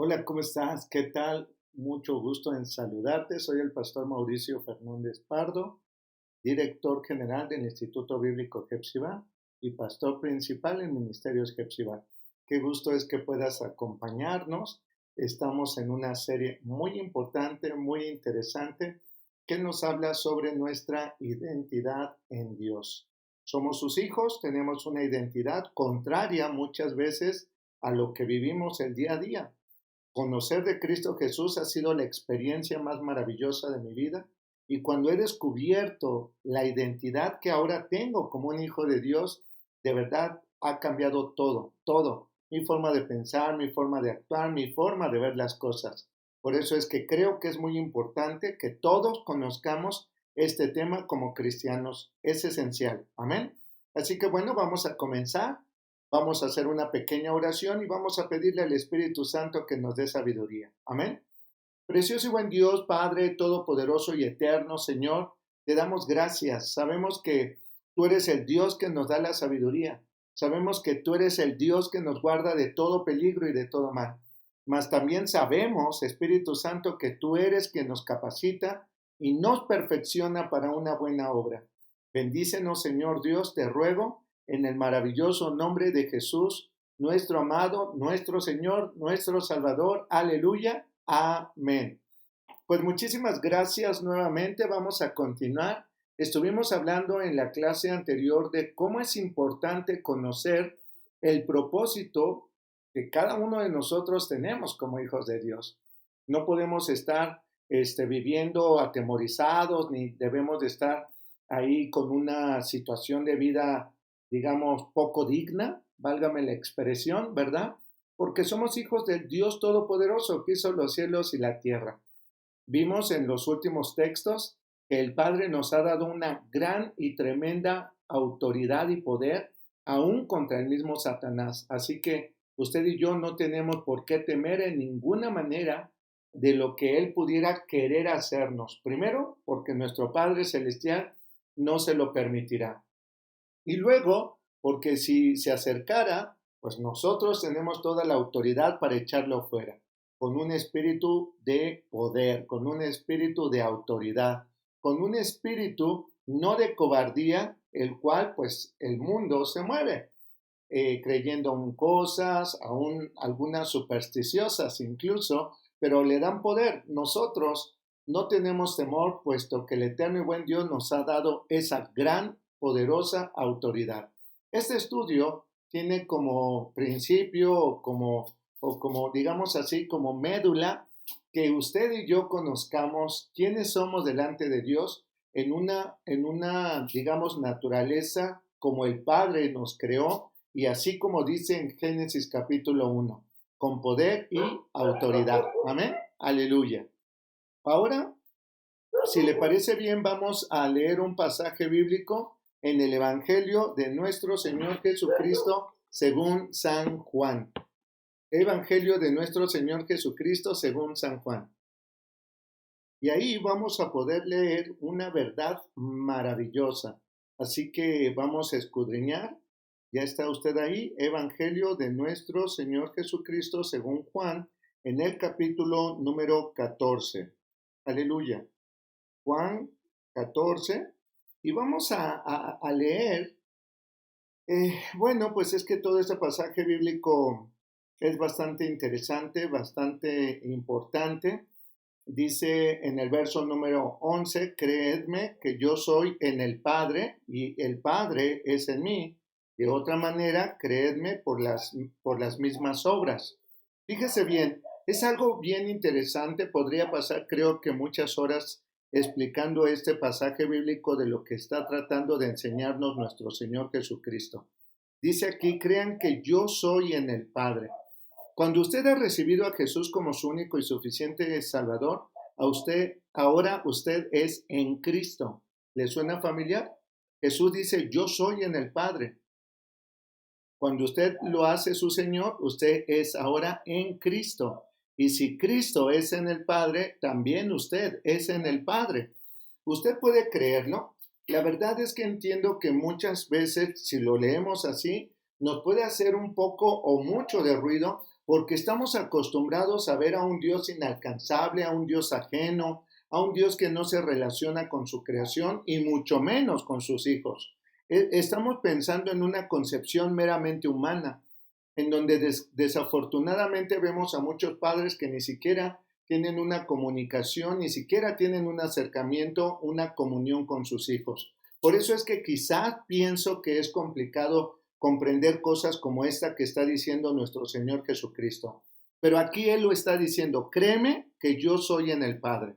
Hola, ¿cómo estás? ¿Qué tal? Mucho gusto en saludarte. Soy el pastor Mauricio Fernández Pardo, director general del Instituto Bíblico Hepzibah y pastor principal en Ministerios Hepzibah. Qué gusto es que puedas acompañarnos. Estamos en una serie muy importante, muy interesante, que nos habla sobre nuestra identidad en Dios. Somos sus hijos, tenemos una identidad contraria muchas veces a lo que vivimos el día a día. Conocer de Cristo Jesús ha sido la experiencia más maravillosa de mi vida, y cuando he descubierto la identidad que ahora tengo como un hijo de Dios, de verdad ha cambiado todo, todo. Mi forma de pensar, mi forma de actuar, mi forma de ver las cosas. Por eso es que creo que es muy importante que todos conozcamos este tema como cristianos. Es esencial. Amén. Así que bueno, vamos a comenzar. Vamos a hacer una pequeña oración y vamos a pedirle al Espíritu Santo que nos dé sabiduría. Amén. Precioso y buen Dios, Padre Todopoderoso y Eterno, Señor, te damos gracias. Sabemos que tú eres el Dios que nos da la sabiduría. Sabemos que tú eres el Dios que nos guarda de todo peligro y de todo mal. Mas también sabemos, Espíritu Santo, que tú eres quien nos capacita y nos perfecciona para una buena obra. Bendícenos, Señor Dios, te ruego, en el maravilloso nombre de Jesús, nuestro amado, nuestro Señor, nuestro Salvador. Aleluya. Amén. Pues muchísimas gracias nuevamente. Vamos a continuar. Estuvimos hablando en la clase anterior de cómo es importante conocer el propósito que cada uno de nosotros tenemos como hijos de Dios. No podemos estar viviendo atemorizados, ni debemos de estar ahí con una situación de vida, digamos, poco digna, válgame la expresión, ¿verdad? Porque somos hijos del Dios Todopoderoso que hizo los cielos y la tierra. Vimos en los últimos textos que el Padre nos ha dado una gran y tremenda autoridad y poder, aún contra el mismo Satanás. Así que usted y yo no tenemos por qué temer en ninguna manera de lo que Él pudiera querer hacernos. Primero, porque nuestro Padre Celestial no se lo permitirá. Y luego, porque si se acercara, pues nosotros tenemos toda la autoridad para echarlo fuera, con un espíritu de poder, con un espíritu de autoridad, con un espíritu no de cobardía, el cual pues el mundo se mueve, creyendo en cosas, aún algunas supersticiosas incluso, pero le dan poder. Nosotros no tenemos temor, puesto que el eterno y buen Dios nos ha dado esa gran, poderosa autoridad. Este estudio tiene como principio o como digamos así, como médula, que usted y yo conozcamos quiénes somos delante de Dios en una, digamos, naturaleza como el Padre nos creó, y así como dice en Génesis capítulo 1, con poder y autoridad. Amén. Aleluya. Ahora, si le parece bien, vamos a leer un pasaje bíblico en el Evangelio de nuestro Señor Jesucristo según San Juan. Evangelio de nuestro Señor Jesucristo según San Juan. Y ahí vamos a poder leer una verdad maravillosa. Así que vamos a escudriñar. Ya está usted ahí, Evangelio de nuestro Señor Jesucristo según Juan, en el capítulo número 14. Aleluya. Juan 14. Y vamos a leer. Bueno, pues es que todo este pasaje bíblico es bastante interesante, bastante importante. Dice en el verso número 11, creedme que yo soy en el Padre y el Padre es en mí. De otra manera, creedme por las mismas obras. Fíjese bien, es algo bien interesante. Podría pasar, creo que muchas horas explicando este pasaje bíblico de lo que está tratando de enseñarnos nuestro Señor Jesucristo. Dice aquí, crean que yo soy en el Padre. Cuando usted ha recibido a Jesús como su único y suficiente Salvador, ahora usted es en Cristo. ¿Le suena familiar? Jesús dice, yo soy en el Padre. Cuando usted lo hace su Señor, usted es ahora en Cristo. Y si Cristo es en el Padre, también usted es en el Padre. ¿Usted puede creerlo? La verdad es que entiendo que muchas veces, si lo leemos así, nos puede hacer un poco o mucho de ruido, porque estamos acostumbrados a ver a un Dios inalcanzable, a un Dios ajeno, a un Dios que no se relaciona con su creación y mucho menos con sus hijos. Estamos pensando en una concepción meramente humana, en donde desafortunadamente vemos a muchos padres que ni siquiera tienen una comunicación, ni siquiera tienen un acercamiento, una comunión con sus hijos. Por eso es que quizás pienso que es complicado comprender cosas como esta que está diciendo nuestro Señor Jesucristo. Pero aquí Él lo está diciendo, créeme que yo soy en el Padre.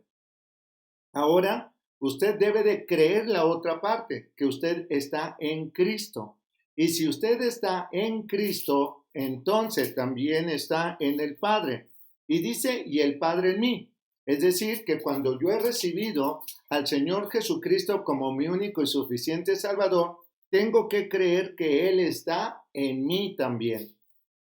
Ahora, usted debe de creer la otra parte, que usted está en Cristo. Y si usted está en Cristo, entonces también está en el Padre. Y dice, y el Padre en mí. Es decir, que cuando yo he recibido al Señor Jesucristo como mi único y suficiente Salvador, tengo que creer que Él está en mí también.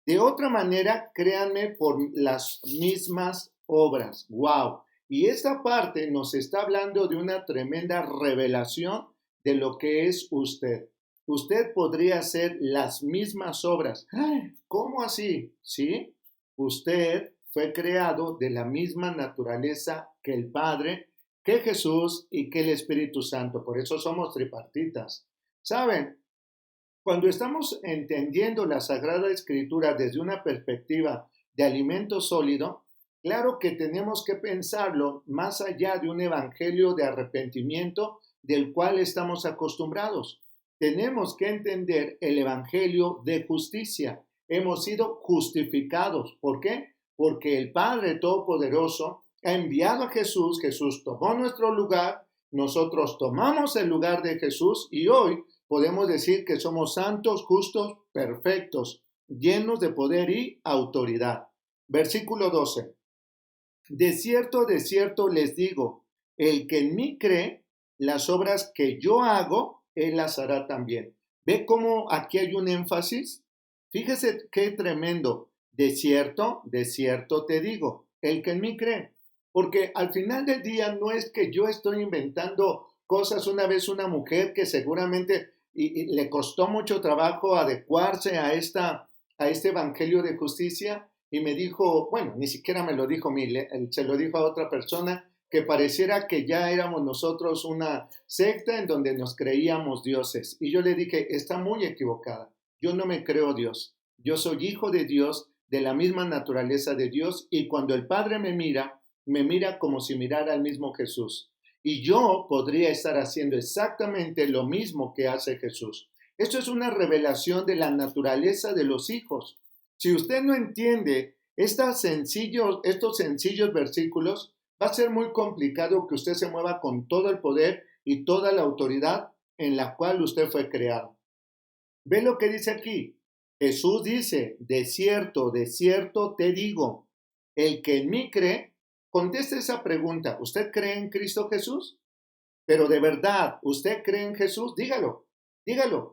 De otra manera, créanme por las mismas obras. ¡Wow! Y esta parte nos está hablando de una tremenda revelación de lo que es usted. Usted podría hacer las mismas obras. ¿Cómo así? ¿Sí? Usted fue creado de la misma naturaleza que el Padre, que Jesús y que el Espíritu Santo. Por eso somos tripartitas. ¿Saben? Cuando estamos entendiendo la Sagrada Escritura desde una perspectiva de alimento sólido, claro que tenemos que pensarlo más allá de un evangelio de arrepentimiento del cual estamos acostumbrados. Tenemos que entender el evangelio de justicia. Hemos sido justificados. ¿Por qué? Porque el Padre Todopoderoso ha enviado a Jesús, Jesús tomó nuestro lugar, nosotros tomamos el lugar de Jesús y hoy podemos decir que somos santos, justos, perfectos, llenos de poder y autoridad. Versículo 12. De cierto les digo, el que en mí cree, las obras que yo hago, él las hará también. ¿Ve cómo aquí hay un énfasis? Fíjese qué tremendo. De cierto te digo, el que en mí cree. Porque al final del día no es que yo estoy inventando cosas. Una vez una mujer que seguramente y le costó mucho trabajo adecuarse a este evangelio de justicia y me dijo, bueno, ni siquiera me lo dijo a mí, se lo dijo a otra persona, que pareciera que ya éramos nosotros una secta en donde nos creíamos dioses. Y yo le dije, está muy equivocada, yo no me creo Dios, yo soy hijo de Dios, de la misma naturaleza de Dios, y cuando el Padre me mira como si mirara al mismo Jesús. Y yo podría estar haciendo exactamente lo mismo que hace Jesús. Esto es una revelación de la naturaleza de los hijos. Si usted no entiende estos sencillos versículos, va a ser muy complicado que usted se mueva con todo el poder y toda la autoridad en la cual usted fue creado. Ve lo que dice aquí. Jesús dice, de cierto te digo, el que en mí cree, conteste esa pregunta. ¿Usted cree en Cristo Jesús? Pero de verdad, ¿usted cree en Jesús? Dígalo.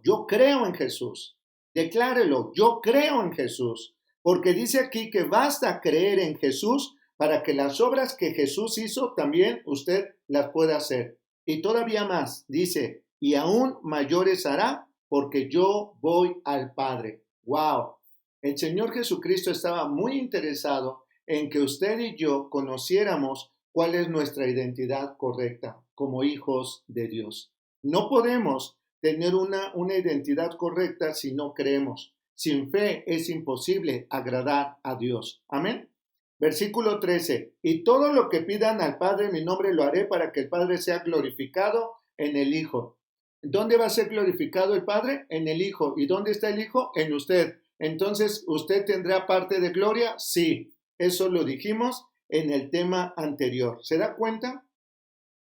Yo creo en Jesús. Declárelo, yo creo en Jesús. Porque dice aquí que basta creer en Jesús para que las obras que Jesús hizo también usted las pueda hacer. Y todavía más, dice, y aún mayores hará porque yo voy al Padre. ¡Wow! El Señor Jesucristo estaba muy interesado en que usted y yo conociéramos cuál es nuestra identidad correcta como hijos de Dios. No podemos tener una identidad correcta si no creemos. Sin fe es imposible agradar a Dios. Amén. Versículo 13. Y todo lo que pidan al Padre en mi nombre lo haré para que el Padre sea glorificado en el Hijo. ¿Dónde va a ser glorificado el Padre? En el Hijo. ¿Y dónde está el Hijo? En usted. Entonces, ¿usted tendrá parte de gloria? Sí. Eso lo dijimos en el tema anterior. ¿Se da cuenta?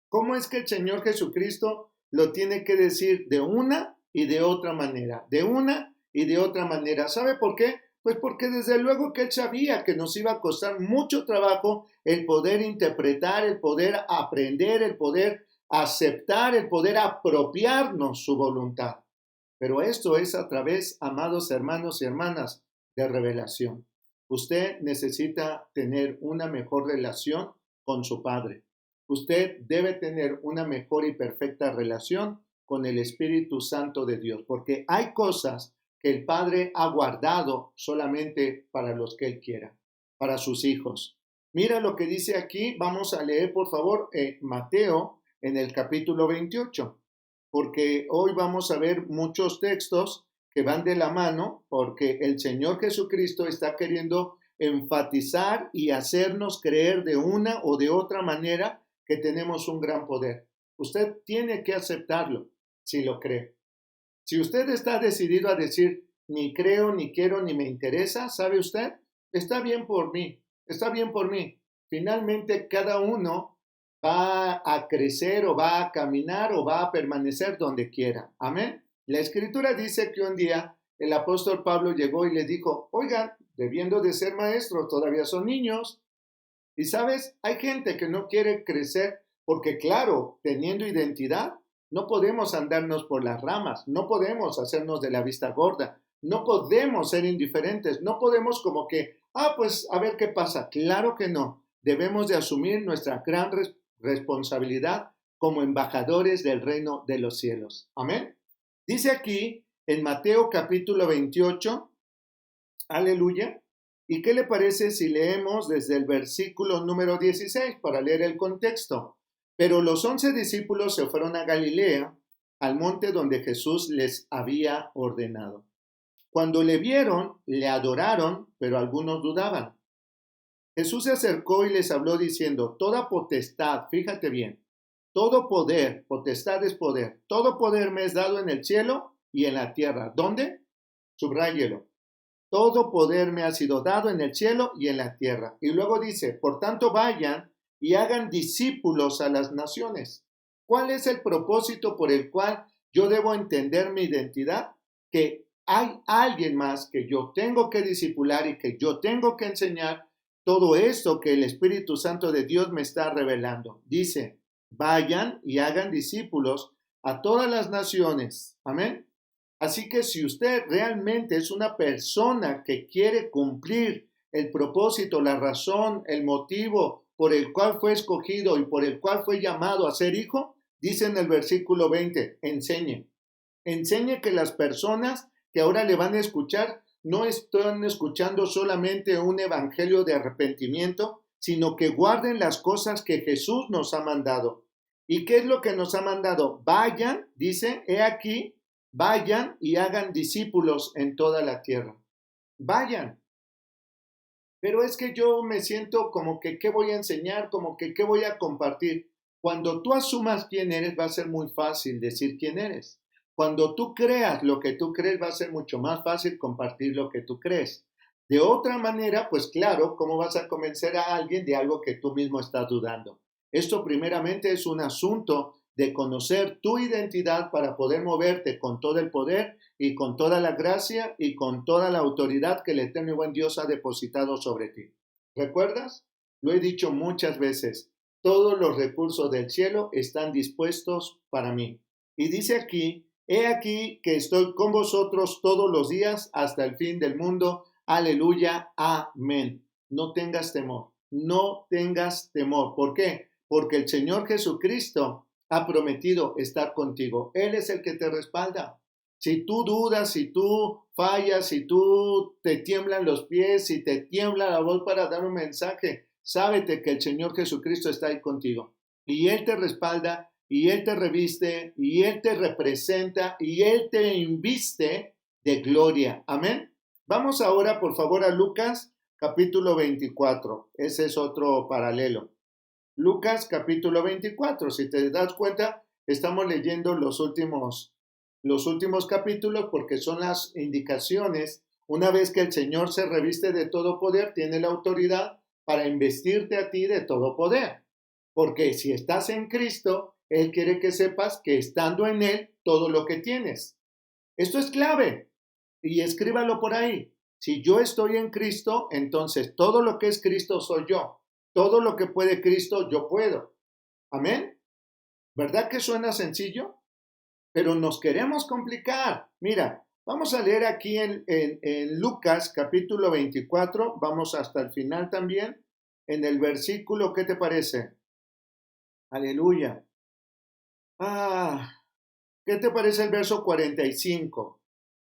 ¿Cómo es que el Señor Jesucristo lo tiene que decir de una y de otra manera? De una y de otra manera. ¿Sabe por qué? Pues porque desde luego que Él sabía que nos iba a costar mucho trabajo el poder interpretar, el poder aprender, el poder aceptar, el poder apropiarnos su voluntad. Pero esto es a través, amados hermanos y hermanas, de revelación. Usted necesita tener una mejor relación con su Padre. Usted debe tener una mejor y perfecta relación con el Espíritu Santo de Dios, porque hay cosas que el Padre ha guardado solamente para los que Él quiera, para sus hijos. Mira lo que dice aquí, vamos a leer por favor Mateo en el capítulo 28, porque hoy vamos a ver muchos textos que van de la mano, porque el Señor Jesucristo está queriendo enfatizar y hacernos creer de una o de otra manera que tenemos un gran poder. Usted tiene que aceptarlo si lo cree. Si usted está decidido a decir, ni creo, ni quiero, ni me interesa, ¿sabe usted? Está bien por mí, está bien por mí. Finalmente, cada uno va a crecer o va a caminar o va a permanecer donde quiera. Amén. La Escritura dice que un día el apóstol Pablo llegó y le dijo, oigan, debiendo de ser maestros, todavía son niños. Y sabes, hay gente que no quiere crecer porque, claro, teniendo identidad, no podemos andarnos por las ramas, no podemos hacernos de la vista gorda, no podemos ser indiferentes, no podemos como que, pues a ver qué pasa. Claro que no. Debemos de asumir nuestra gran responsabilidad como embajadores del reino de los cielos. Amén. Dice aquí en Mateo capítulo 28, aleluya. ¿Y qué le parece si leemos desde el versículo número 16 para leer el contexto? Pero los 11 discípulos se fueron a Galilea, al monte donde Jesús les había ordenado. Cuando le vieron, le adoraron, pero algunos dudaban. Jesús se acercó y les habló diciendo, toda potestad, fíjate bien, todo poder, potestad es poder, todo poder me es dado en el cielo y en la tierra. ¿Dónde? Subráyelo. Todo poder me ha sido dado en el cielo y en la tierra. Y luego dice, por tanto vayan y hagan discípulos a las naciones. ¿Cuál es el propósito por el cual yo debo entender mi identidad? Que hay alguien más que yo tengo que discipular y que yo tengo que enseñar todo esto que el Espíritu Santo de Dios me está revelando. Dice, vayan y hagan discípulos a todas las naciones. Amén. Así que si usted realmente es una persona que quiere cumplir el propósito, la razón, el motivo por el cual fue escogido y por el cual fue llamado a ser hijo, dice en el versículo 20, enseñe. Enseñe que las personas que ahora le van a escuchar no están escuchando solamente un evangelio de arrepentimiento, sino que guarden las cosas que Jesús nos ha mandado. ¿Y qué es lo que nos ha mandado? Vayan, dice, he aquí, vayan y hagan discípulos en toda la tierra. Vayan. Pero es que yo me siento como que ¿qué voy a enseñar? Como que ¿qué voy a compartir? Cuando tú asumas quién eres, va a ser muy fácil decir quién eres. Cuando tú creas lo que tú crees, va a ser mucho más fácil compartir lo que tú crees. De otra manera, pues claro, ¿cómo vas a convencer a alguien de algo que tú mismo estás dudando? Esto primeramente es un asunto de conocer tu identidad para poder moverte con todo el poder y con toda la gracia y con toda la autoridad que el eterno y buen Dios ha depositado sobre ti. ¿Recuerdas? Lo he dicho muchas veces. Todos los recursos del cielo están dispuestos para mí. Y dice aquí, he aquí que estoy con vosotros todos los días hasta el fin del mundo. Aleluya, amén. No tengas temor, no tengas temor. ¿Por qué? Porque el Señor Jesucristo ha prometido estar contigo. Él es el que te respalda. Si tú dudas, si tú fallas, si tú te tiemblan los pies, si te tiembla la voz para dar un mensaje, sábete que el Señor Jesucristo está ahí contigo. Y Él te respalda, y Él te reviste, y Él te representa, y Él te inviste de gloria. Amén. Vamos ahora, por favor, a Lucas capítulo 24. Ese es otro paralelo. Lucas capítulo 24. Si te das cuenta, estamos leyendo los últimos capítulos porque son las indicaciones. Una vez que el Señor se reviste de todo poder, tiene la autoridad para investirte a ti de todo poder. Porque si estás en Cristo, Él quiere que sepas que estando en Él, todo lo que tienes. Esto es clave. Y escríbalo por ahí. Si yo estoy en Cristo, entonces todo lo que es Cristo soy yo. Todo lo que puede Cristo, yo puedo. Amén. ¿Verdad que suena sencillo? Pero nos queremos complicar. Mira, vamos a leer aquí en Lucas capítulo 24, vamos hasta el final también, en el versículo, ¿qué te parece? Aleluya. ¿Qué te parece el verso 45?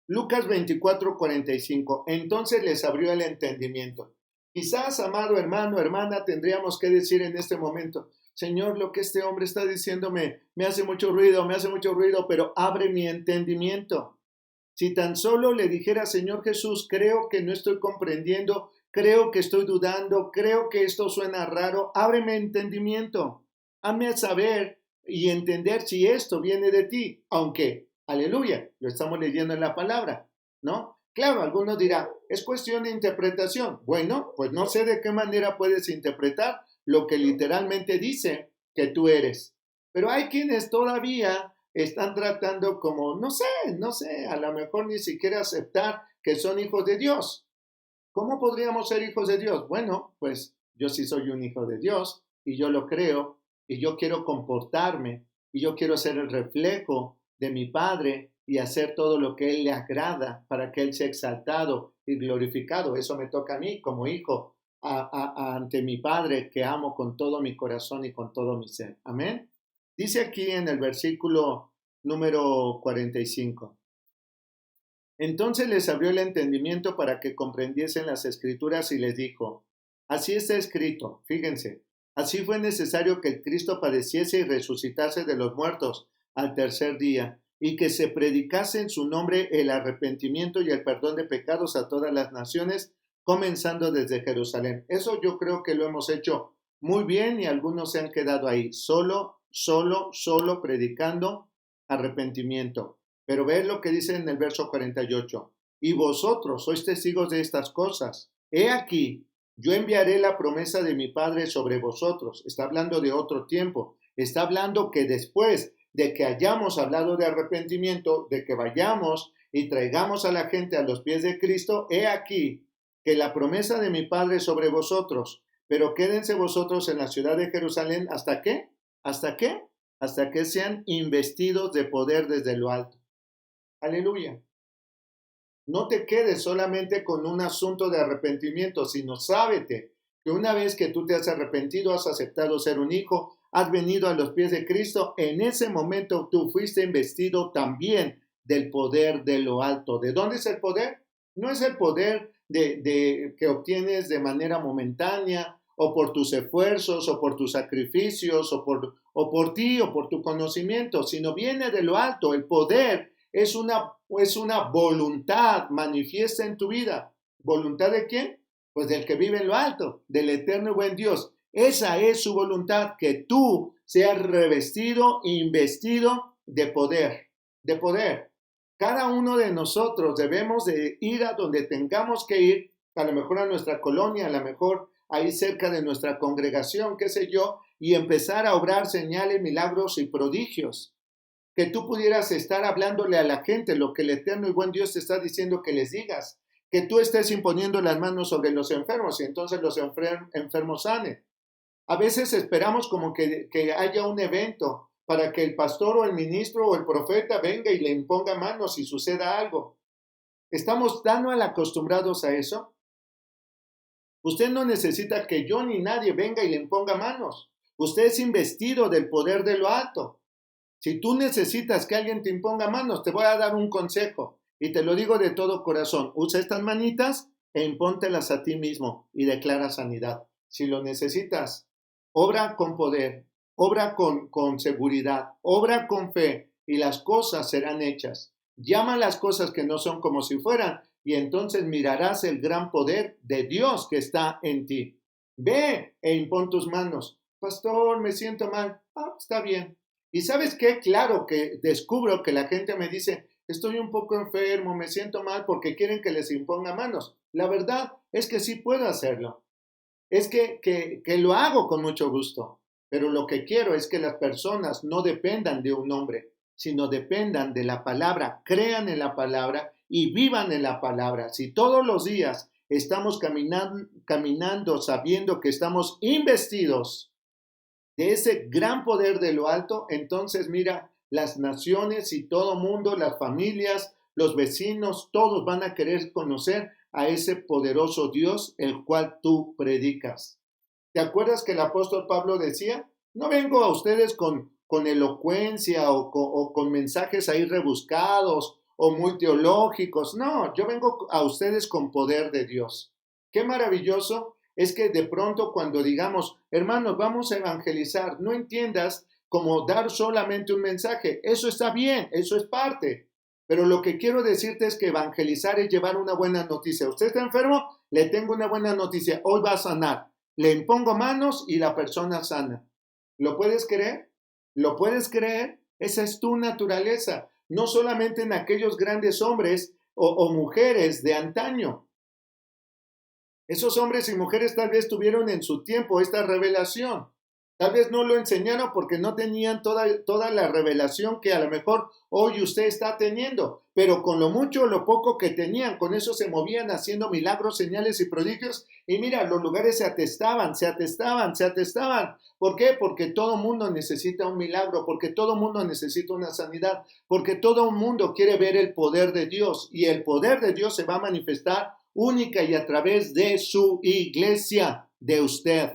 Lucas 24:45. Entonces les abrió el entendimiento. Quizás, amado hermano, hermana, tendríamos que decir en este momento, Señor, lo que este hombre está diciéndome me hace mucho ruido, pero abre mi entendimiento. Si tan solo le dijera, Señor Jesús, creo que no estoy comprendiendo, creo que estoy dudando, creo que esto suena raro, ábreme entendimiento, hazme saber y entender si esto viene de ti, aunque, aleluya, lo estamos leyendo en la palabra, ¿no? Claro, algunos dirán, es cuestión de interpretación. Bueno, pues no sé de qué manera puedes interpretar lo que literalmente dice que tú eres. Pero hay quienes todavía están tratando como, no sé, a lo mejor ni siquiera aceptar que son hijos de Dios. ¿Cómo podríamos ser hijos de Dios? Bueno, pues yo sí soy un hijo de Dios y yo lo creo y yo quiero comportarme y yo quiero ser el reflejo de mi Padre y hacer todo lo que Él le agrada para que Él sea exaltado y glorificado. Eso me toca a mí como hijo ante mi Padre que amo con todo mi corazón y con todo mi ser. Amén. Dice aquí en el versículo número 45. Entonces les abrió el entendimiento para que comprendiesen las escrituras y les dijo, así está escrito, fíjense, así fue necesario que el Cristo padeciese y resucitase de los muertos al tercer día, y que se predicase en su nombre el arrepentimiento y el perdón de pecados a todas las naciones, comenzando desde Jerusalén. Eso yo creo que lo hemos hecho muy bien y algunos se han quedado ahí, solo predicando arrepentimiento. Pero ve lo que dice en el verso 48. Y vosotros sois testigos de estas cosas. He aquí, yo enviaré la promesa de mi Padre sobre vosotros. Está hablando de otro tiempo. Está hablando que después de que hayamos hablado de arrepentimiento, de que vayamos y traigamos a la gente a los pies de Cristo, he aquí que la promesa de mi Padre sobre vosotros. Pero quédense vosotros en la ciudad de Jerusalén. ¿Hasta qué? ¿Hasta qué? Hasta que sean investidos de poder desde lo alto. Aleluya. No te quedes solamente con un asunto de arrepentimiento, sino sábete que una vez que tú te has arrepentido, has aceptado ser un hijo, has venido a los pies de Cristo, en ese momento tú fuiste investido también del poder de lo alto. ¿De dónde es el poder? No es el poder que obtienes de manera momentánea, o por tus esfuerzos, o por tus sacrificios, o por ti, o por tu conocimiento, sino viene de lo alto. El poder es una voluntad manifiesta en tu vida. ¿Voluntad de quién? Pues del que vive en lo alto, del eterno y buen Dios. Esa es su voluntad, que tú seas revestido e investido de poder, de poder. Cada uno de nosotros debemos de ir a donde tengamos que ir, a lo mejor a nuestra colonia, a lo mejor ahí cerca de nuestra congregación, qué sé yo, y empezar a obrar señales, milagros y prodigios. Que tú pudieras estar hablándole a la gente lo que el eterno y buen Dios te está diciendo que les digas, que tú estés imponiendo las manos sobre los enfermos y entonces los enfermos sanen. A veces esperamos como que haya un evento para que el pastor o el ministro o el profeta venga y le imponga manos y suceda algo. ¿Estamos tan mal acostumbrados a eso? Usted no necesita que yo ni nadie venga y le imponga manos. Usted es investido del poder de lo alto. Si tú necesitas que alguien te imponga manos, te voy a dar un consejo y te lo digo de todo corazón. Usa estas manitas e impóntelas a ti mismo y declara sanidad. Si lo necesitas, obra con poder, obra con seguridad, obra con fe y las cosas serán hechas. Llama las cosas que no son como si fueran y entonces mirarás el gran poder de Dios que está en ti. Ve e impón tus manos. Pastor, me siento mal. Está bien. ¿Y sabes qué? Claro que descubro que la gente me dice, estoy un poco enfermo, me siento mal porque quieren que les imponga manos. La verdad es que sí puedo hacerlo. Es que lo hago con mucho gusto. Pero lo que quiero es que las personas no dependan de un hombre, sino dependan de la palabra, crean en la palabra y vivan en la palabra. Si todos los días estamos caminando sabiendo que estamos investidos de ese gran poder de lo alto, entonces mira, las naciones y todo mundo, las familias, los vecinos, todos van a querer conocer a ese poderoso Dios, el cual tú predicas. ¿Te acuerdas que el apóstol Pablo decía? No vengo a ustedes con elocuencia o con mensajes ahí rebuscados o muy teológicos. No, yo vengo a ustedes con poder de Dios. Qué maravilloso es que de pronto cuando digamos, hermanos, vamos a evangelizar, no entiendas como dar solamente un mensaje. Eso está bien, eso es parte. Pero lo que quiero decirte es que evangelizar es llevar una buena noticia. ¿Usted está enfermo? Le tengo una buena noticia. Hoy va a sanar. Le impongo manos y la persona sana. ¿Lo puedes creer? ¿Lo puedes creer? Esa es tu naturaleza. No solamente en aquellos grandes hombres o mujeres de antaño. Esos hombres y mujeres tal vez tuvieron en su tiempo esta revelación. Tal vez no lo enseñaron porque no tenían toda la revelación que a lo mejor hoy usted está teniendo, pero con lo mucho o lo poco que tenían, con eso se movían haciendo milagros, señales y prodigios. Y mira, los lugares se atestaban, se atestaban, se atestaban. ¿Por qué? Porque todo mundo necesita un milagro, porque todo mundo necesita una sanidad, porque todo mundo quiere ver el poder de Dios y el poder de Dios se va a manifestar única y a través de su iglesia, de usted.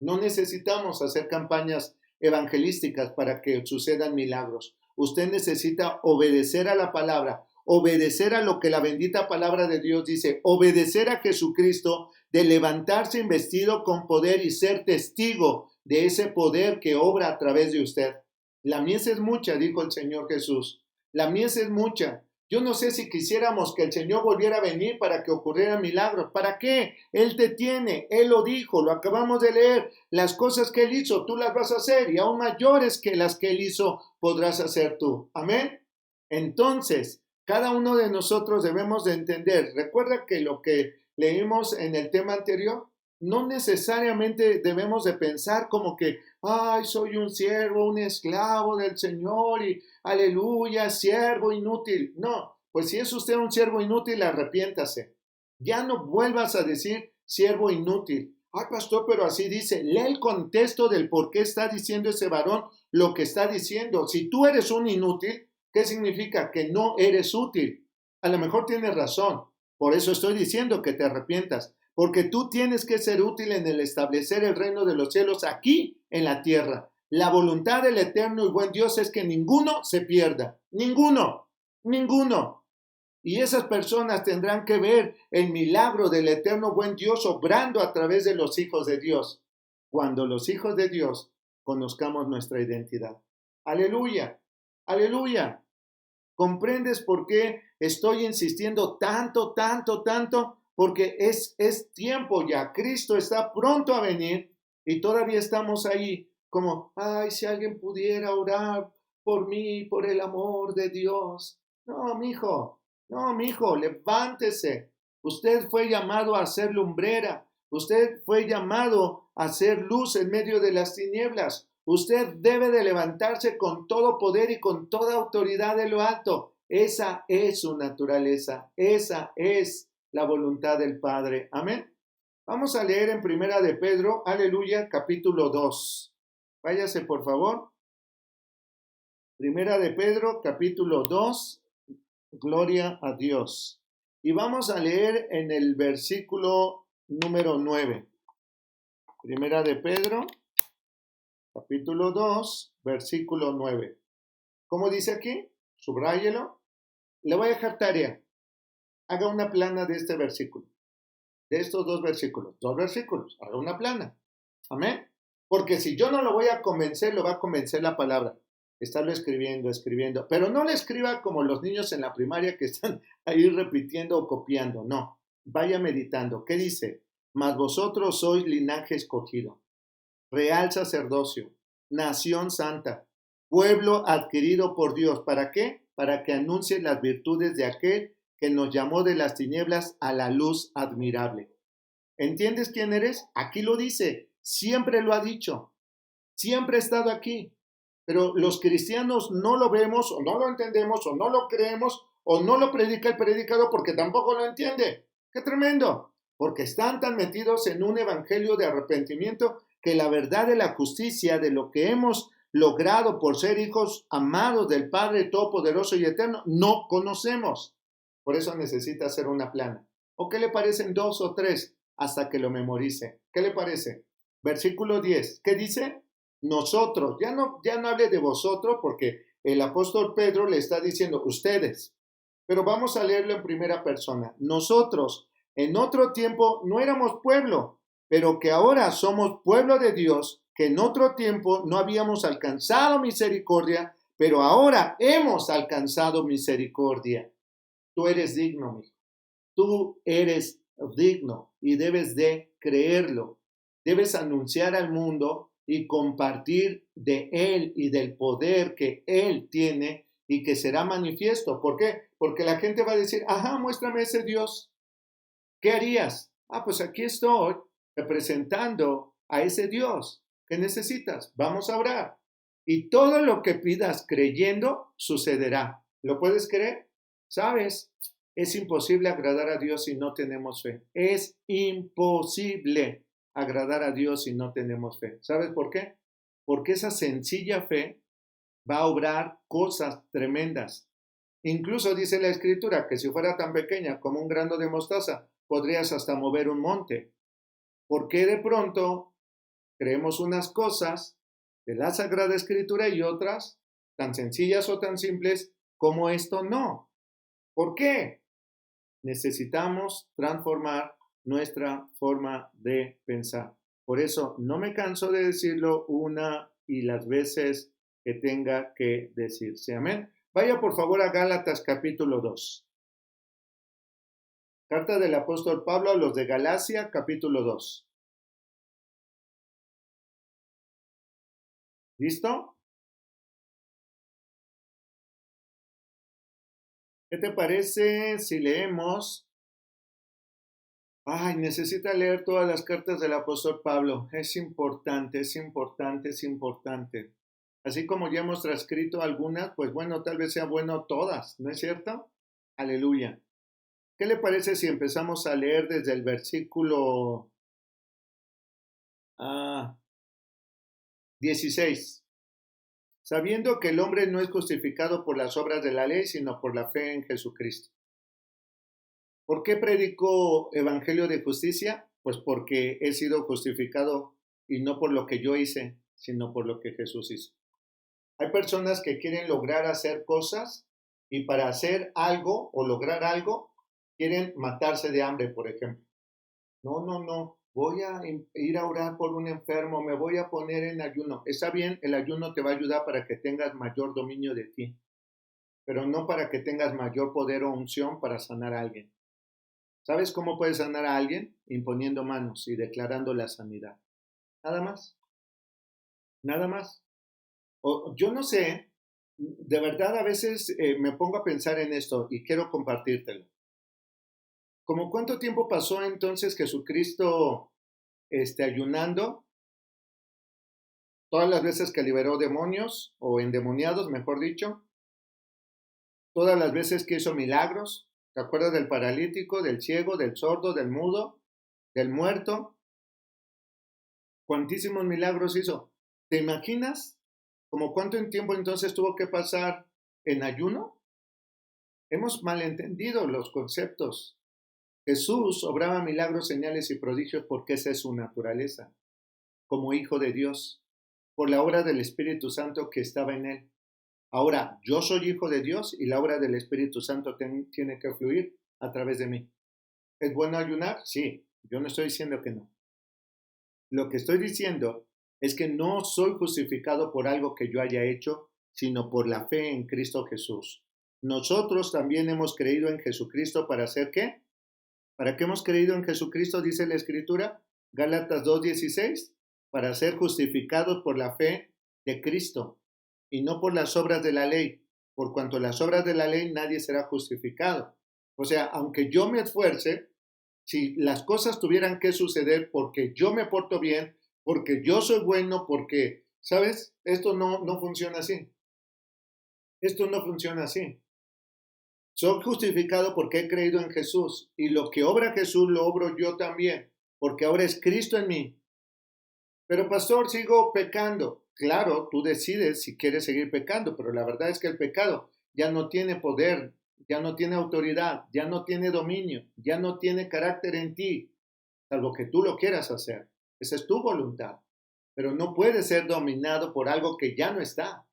No necesitamos hacer campañas evangelísticas para que sucedan milagros. Usted necesita obedecer a la palabra, obedecer a lo que la bendita palabra de Dios dice, obedecer a Jesucristo, de levantarse investido con poder y ser testigo de ese poder que obra a través de usted. La mies es mucha, dijo el Señor Jesús. La mies es mucha. Yo no sé si quisiéramos que el Señor volviera a venir para que ocurrieran milagros. ¿Para qué? Él te tiene, Él lo dijo, lo acabamos de leer. Las cosas que Él hizo, tú las vas a hacer y aún mayores que las que Él hizo, podrás hacer tú. Amén. Entonces, cada uno de nosotros debemos de entender. Recuerda que lo que leímos en el tema anterior, no necesariamente debemos de pensar como que, ay, soy un siervo, un esclavo del Señor y aleluya, siervo inútil. No, pues si es usted un siervo inútil, arrepiéntase. Ya no vuelvas a decir siervo inútil. Ay, pastor, pero así dice. Lee el contexto del por qué está diciendo ese varón lo que está diciendo. Si tú eres un inútil, ¿qué significa? Que no eres útil. A lo mejor tienes razón. Por eso estoy diciendo que te arrepientas. Porque tú tienes que ser útil en el establecer el reino de los cielos aquí en la tierra. La voluntad del eterno y buen Dios es que ninguno se pierda. Ninguno, ninguno. Y esas personas tendrán que ver el milagro del eterno buen Dios obrando a través de los hijos de Dios. Cuando los hijos de Dios conozcamos nuestra identidad. Aleluya, aleluya. ¿Comprendes por qué estoy insistiendo tanto, tanto, tanto? Porque es tiempo ya. Cristo está pronto a venir y todavía estamos ahí como, ay, si alguien pudiera orar por mí, por el amor de Dios. No, mijo, levántese. Usted fue llamado a ser lumbrera. Usted fue llamado a ser luz en medio de las tinieblas. Usted debe de levantarse con todo poder y con toda autoridad de lo alto. Esa es su naturaleza. Esa es la voluntad del Padre. Amén. Vamos a leer en Primera de Pedro, aleluya, capítulo 2. Váyase, por favor. Primera de Pedro, capítulo 2. Gloria a Dios. Y vamos a leer en el versículo número 9. Primera de Pedro, capítulo 2, versículo 9. ¿Cómo dice aquí? Subráyelo. Le voy a dejar tarea. Haga una plana de este versículo. De estos dos versículos. Haga una plana. Amén. Porque si yo no lo voy a convencer, lo va a convencer la palabra. Estarlo escribiendo. Pero no le escriba como los niños en la primaria que están ahí repitiendo o copiando. No. Vaya meditando. ¿Qué dice? Mas vosotros sois linaje escogido, real sacerdocio, nación santa, pueblo adquirido por Dios. ¿Para qué? Para que anuncie las virtudes de aquel que nos llamó de las tinieblas a la luz admirable. ¿Entiendes quién eres? Aquí lo dice, siempre lo ha dicho, siempre ha estado aquí. Pero los cristianos no lo vemos, o no lo entendemos, o no lo creemos, o no lo predica el predicador porque tampoco lo entiende. ¡Qué tremendo! Porque están tan metidos en un evangelio de arrepentimiento que la verdad de la justicia, de lo que hemos logrado por ser hijos amados del Padre Todopoderoso y Eterno, no conocemos. Por eso necesita hacer una plana. ¿O qué le parecen 2 o 3 hasta que lo memorice? ¿Qué le parece? Versículo 10. ¿Qué dice? Nosotros. Ya no hable de vosotros porque el apóstol Pedro le está diciendo ustedes. Pero vamos a leerlo en primera persona. Nosotros en otro tiempo no éramos pueblo, pero que ahora somos pueblo de Dios, que en otro tiempo no habíamos alcanzado misericordia, pero ahora hemos alcanzado misericordia. Tú eres digno, mijo. Tú eres digno y debes de creerlo. Debes anunciar al mundo y compartir de Él y del poder que Él tiene y que será manifiesto. ¿Por qué? Porque la gente va a decir, ajá, muéstrame ese Dios. ¿Qué harías? Ah, pues aquí estoy representando a ese Dios. ¿Qué necesitas? Vamos a orar. Y todo lo que pidas creyendo sucederá. ¿Lo puedes creer? ¿Sabes? Es imposible agradar a Dios si no tenemos fe. Es imposible agradar a Dios si no tenemos fe. ¿Sabes por qué? Porque esa sencilla fe va a obrar cosas tremendas. Incluso dice la Escritura que si fuera tan pequeña como un grano de mostaza, podrías hasta mover un monte. ¿Por qué de pronto creemos unas cosas de la Sagrada Escritura y otras tan sencillas o tan simples como esto no? ¿Por qué? Necesitamos transformar nuestra forma de pensar. Por eso no me canso de decirlo una y las veces que tenga que decirse. Amén. Vaya por favor a Gálatas capítulo 2. Carta del apóstol Pablo a los de Galacia capítulo 2. ¿Listo? ¿Qué te parece si leemos? Ay, necesita leer todas las cartas del apóstol Pablo. Es importante, es importante, es importante. Así como ya hemos transcrito algunas, pues bueno, tal vez sea bueno todas, ¿no es cierto? Aleluya. ¿Qué le parece si empezamos a leer desde el versículo 16? Sabiendo que el hombre no es justificado por las obras de la ley, sino por la fe en Jesucristo. ¿Por qué predico evangelio de justicia? Pues porque he sido justificado y no por lo que yo hice, sino por lo que Jesús hizo. Hay personas que quieren lograr hacer cosas y para hacer algo o lograr algo quieren matarse de hambre, por ejemplo. No, voy a ir a orar por un enfermo, me voy a poner en ayuno. Está bien, el ayuno te va a ayudar para que tengas mayor dominio de ti, pero no para que tengas mayor poder o unción para sanar a alguien. ¿Sabes cómo puedes sanar a alguien? Imponiendo manos y declarando la sanidad. Nada más. Nada más. Yo no sé, de verdad a veces me pongo a pensar en esto y quiero compartírtelo. ¿Cómo cuánto tiempo pasó entonces Jesucristo ayunando? Todas las veces que liberó demonios o endemoniados, mejor dicho. Todas las veces que hizo milagros. ¿Te acuerdas del paralítico, del ciego, del sordo, del mudo, del muerto? ¿Cuántísimos milagros hizo? ¿Te imaginas? ¿Cómo cuánto en tiempo entonces tuvo que pasar en ayuno? Hemos malentendido los conceptos. Jesús obraba milagros, señales y prodigios porque esa es su naturaleza, como hijo de Dios, por la obra del Espíritu Santo que estaba en él. Ahora, yo soy hijo de Dios y la obra del Espíritu Santo tiene que fluir a través de mí. ¿Es bueno ayunar? Sí, yo no estoy diciendo que no. Lo que estoy diciendo es que no soy justificado por algo que yo haya hecho, sino por la fe en Cristo Jesús. Nosotros también hemos creído en Jesucristo para hacer ¿qué? ¿Para qué hemos creído en Jesucristo? Dice la Escritura, Gálatas 2:16, para ser justificados por la fe de Cristo y no por las obras de la ley, por cuanto las obras de la ley nadie será justificado. O sea, aunque yo me esfuerce, si las cosas tuvieran que suceder porque yo me porto bien, porque yo soy bueno, porque, ¿sabes? Esto no funciona así. Esto no funciona así. Soy justificado porque he creído en Jesús y lo que obra Jesús lo obro yo también, porque ahora es Cristo en mí. Pero pastor, sigo pecando. Claro, tú decides si quieres seguir pecando, pero la verdad es que el pecado ya no tiene poder, ya no tiene autoridad, ya no tiene dominio, ya no tiene carácter en ti, salvo que tú lo quieras hacer. Esa es tu voluntad, pero no puede ser dominado por algo que ya no está.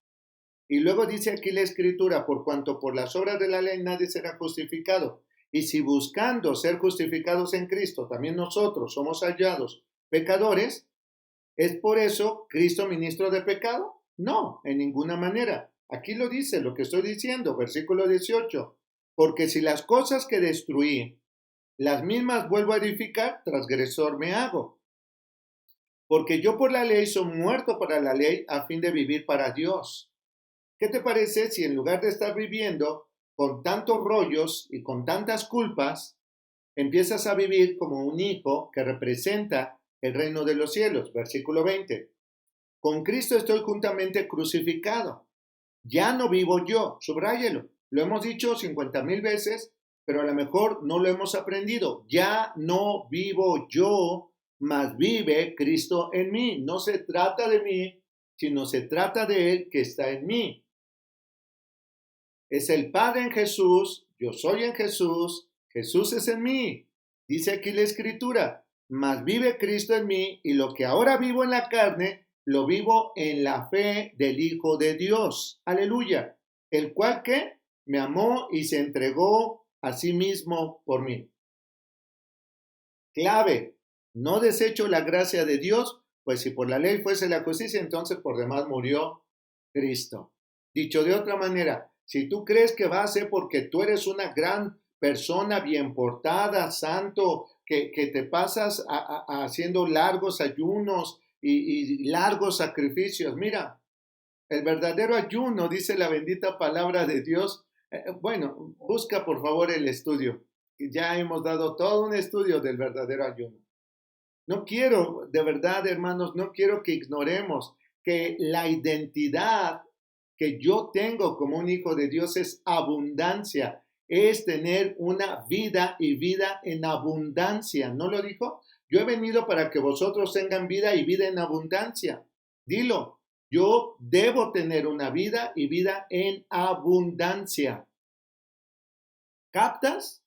Y luego dice aquí la Escritura, por cuanto por las obras de la ley nadie será justificado. Y si buscando ser justificados en Cristo, también nosotros somos hallados pecadores, ¿es por eso Cristo ministro de pecado? No, en ninguna manera. Aquí lo dice, lo que estoy diciendo, versículo 18. Porque si las cosas que destruí, las mismas vuelvo a edificar, transgresor me hago. Porque yo por la ley soy muerto para la ley a fin de vivir para Dios. ¿Qué te parece si en lugar de estar viviendo con tantos rollos y con tantas culpas, empiezas a vivir como un hijo que representa el reino de los cielos? Versículo 20. Con Cristo estoy juntamente crucificado. Ya no vivo yo, subráyelo. Lo hemos dicho 50,000 veces, pero a lo mejor no lo hemos aprendido. Ya no vivo yo, mas vive Cristo en mí. No se trata de mí, sino se trata de Él que está en mí. Es el Padre en Jesús, yo soy en Jesús, Jesús es en mí. Dice aquí la Escritura, mas vive Cristo en mí y lo que ahora vivo en la carne, lo vivo en la fe del Hijo de Dios. Aleluya. El cual que me amó y se entregó a sí mismo por mí. Clave, no desecho la gracia de Dios, pues si por la ley fuese la justicia, entonces por demás murió Cristo. Dicho de otra manera, si tú crees que va a ser porque tú eres una gran persona bien portada, santo, que te pasas haciendo largos ayunos y largos sacrificios, mira, el verdadero ayuno, dice la bendita palabra de Dios. Bueno, busca por favor el estudio. Ya hemos dado todo un estudio del verdadero ayuno. No quiero, de verdad, hermanos, no quiero que ignoremos que la identidad que yo tengo como un hijo de Dios es abundancia, es tener una vida y vida en abundancia. ¿No lo dijo? Yo he venido para que vosotros tengan vida y vida en abundancia. Dilo, yo debo tener una vida y vida en abundancia. ¿Captas?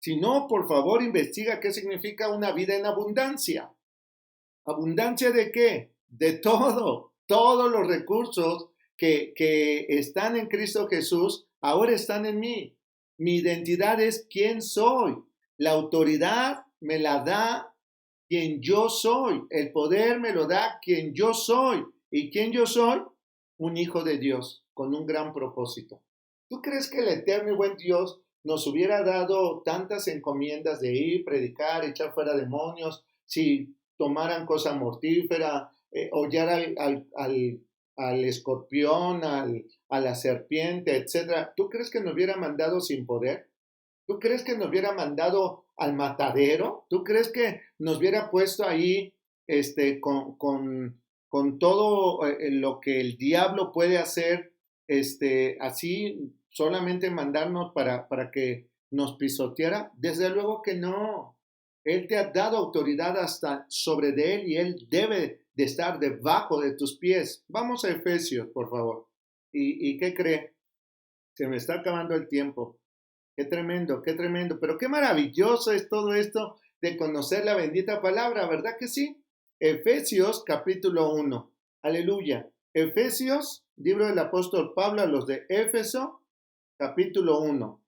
Si no, por favor, investiga qué significa una vida en abundancia. ¿Abundancia de qué? De todo. Todos los recursos que están en Cristo Jesús ahora están en mí. Mi identidad es quién soy. La autoridad me la da quien yo soy. El poder me lo da quien yo soy. ¿Y quién yo soy? Un hijo de Dios con un gran propósito. ¿Tú crees que el eterno y buen Dios nos hubiera dado tantas encomiendas de ir, predicar, echar fuera demonios, si tomaran cosa mortífera, hollar al escorpión, a la serpiente, etcétera? ¿Tú crees que nos hubiera mandado sin poder? ¿Tú crees que nos hubiera mandado al matadero? ¿Tú crees que nos hubiera puesto ahí con todo lo que el diablo puede hacer, así solamente mandarnos para que nos pisoteara? Desde luego que no. Él te ha dado autoridad hasta sobre de él y él debe de estar debajo de tus pies. Vamos a Efesios, por favor. ¿Y qué cree? Se me está acabando el tiempo. Qué tremendo, qué tremendo. Pero qué maravilloso es todo esto de conocer la bendita palabra, ¿verdad que sí? Efesios capítulo 1. Aleluya. Efesios, libro del apóstol Pablo a los de Éfeso, capítulo 1.